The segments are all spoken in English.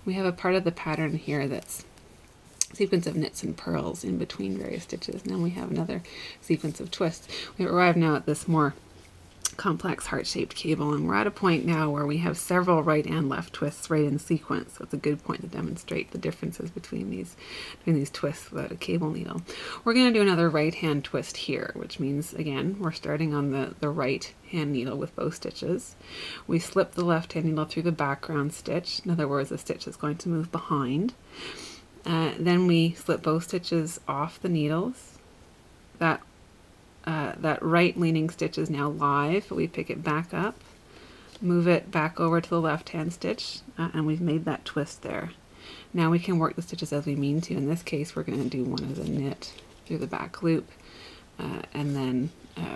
we have a part of the pattern here that's a sequence of knits and purls in between various stitches, and then we have another sequence of twists. We arrive now at this more complex heart-shaped cable, and we're at a point now where we have several right and left twists right in sequence, so it's a good point to demonstrate the differences between these twists without a cable needle. We're going to do another right hand twist here, which means again we're starting on the right hand needle with bow stitches. We slip the left hand needle through the background stitch, in other words a stitch that's going to move behind. Then we slip both stitches off the needles. That right leaning stitch is now live, but we pick it back up, move it back over to the left hand stitch, and we've made that twist there. Now we can work the stitches as we mean to. In this case we're going to do one as a knit through the back loop, and then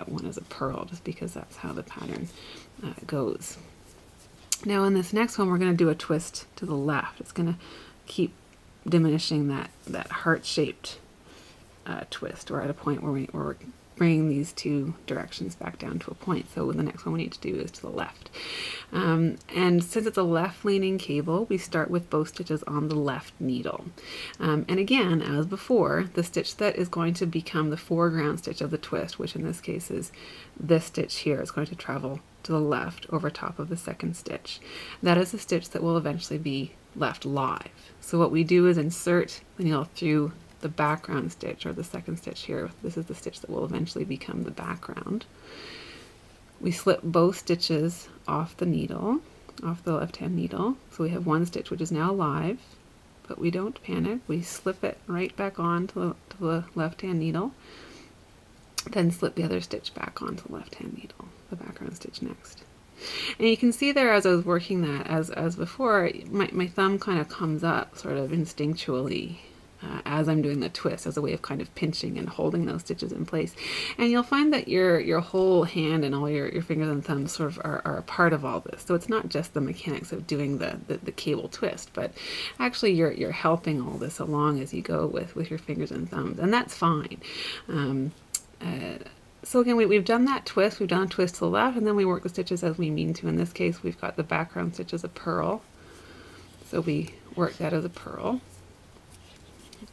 one as a purl, just because that's how the pattern goes. Now in this next one we're going to do a twist to the left. It's going to keep diminishing that heart-shaped twist. We're at a point where we're bringing these two directions back down to a point. So the next one we need to do is to the left. And since it's a left-leaning cable, we start with bow stitches on the left needle. And again, as before, the stitch that is going to become the foreground stitch of the twist, which in this case is this stitch here, is going to travel to the left over top of the second stitch. That is the stitch that will eventually be left live. So what we do is insert the needle through the background stitch, or the second stitch here. This is the stitch that will eventually become the background. We slip both stitches off the needle, off the left hand needle. So we have one stitch which is now live, but we don't panic. We slip it right back on to the left hand needle, then slip the other stitch back onto the left hand needle, the background stitch next. And you can see there as I was working that, as before, my thumb kind of comes up sort of instinctually as I'm doing the twist, as a way of kind of pinching and holding those stitches in place. And you'll find that your whole hand and all your fingers and thumbs sort of are a part of all this. So it's not just the mechanics of doing the cable twist, but actually you're helping all this along as you go with your fingers and thumbs, and that's fine. So again, we've done that twist, we've done a twist to the left, and then we work the stitches as we mean to. In this case, we've got the background stitch as a purl, so we work that as a purl,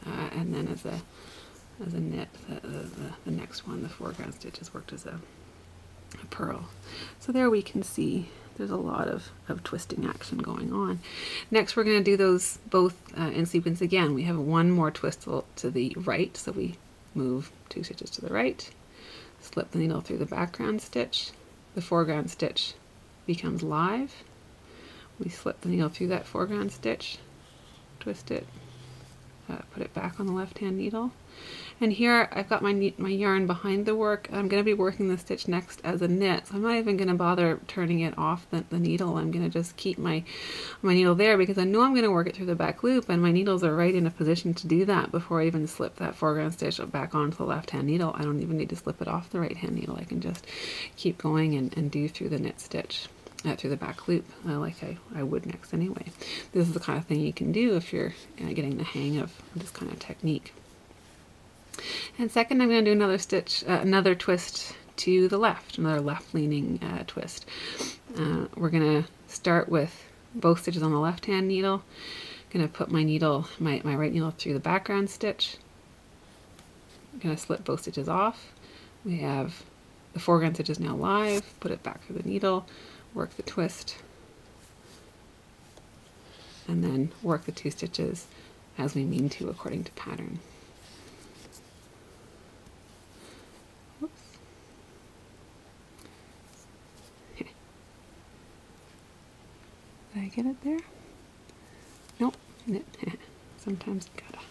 and then as a knit, the next one, the foreground stitch, is worked as a purl. So there we can see there's a lot of twisting action going on. Next we're going to do those both in sequence again. We have one more twist to the right, so we move two stitches to the right, slip the needle through the background stitch, the foreground stitch becomes live, we slip the needle through that foreground stitch, twist it, put it back on the left hand needle, and here I've got my yarn behind the work. I'm going to be working the stitch next as a knit, so I'm not even going to bother turning it off the needle. I'm going to just keep my needle there because I know I'm going to work it through the back loop, and my needles are right in a position to do that before I even slip that foreground stitch back onto the left hand needle. I don't even need to slip it off the right hand needle. I can just keep going and do through the knit stitch through the back loop like I would next anyway. This is the kind of thing you can do if you're getting the hang of this kind of technique. And second, I'm going to do another stitch, another twist to the left, another left-leaning twist. We're going to start with both stitches on the left-hand needle. I'm going to put my needle, my right needle through the background stitch. I'm going to slip both stitches off. We have the foreground stitch is now live. Put it back through the needle, work the twist, and then work the two stitches as we mean to according to pattern. Did I get it there? Nope. Sometimes you gotta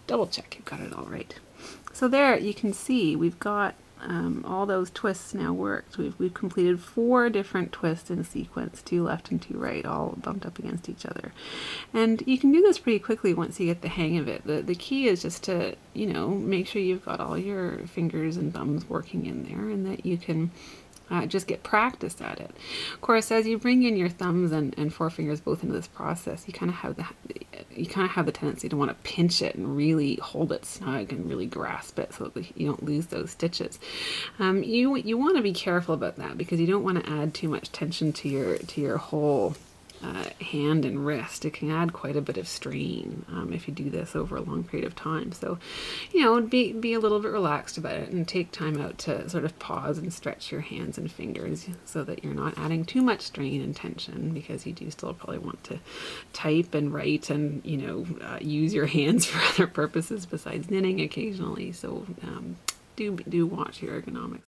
double check you've got it all right. So there you can see we've got all those twists now worked. We've completed 4 different twists in sequence, 2 left and 2 right, all bumped up against each other. And you can do this pretty quickly once you get the hang of it. The key is just to, make sure you've got all your fingers and thumbs working in there, and that you can just get practice at it. Of course, as you bring in your thumbs and forefingers both into this process, you kind of have the tendency to want to pinch it and really hold it snug and really grasp it so that you don't lose those stitches. You want to be careful about that because you don't want to add too much tension to your whole hand and wrist. It can add quite a bit of strain if you do this over a long period of time. So, you know, be a little bit relaxed about it and take time out to sort of pause and stretch your hands and fingers so that you're not adding too much strain and tension, because you do still probably want to type and write and, you know, use your hands for other purposes besides knitting occasionally. So do watch your ergonomics.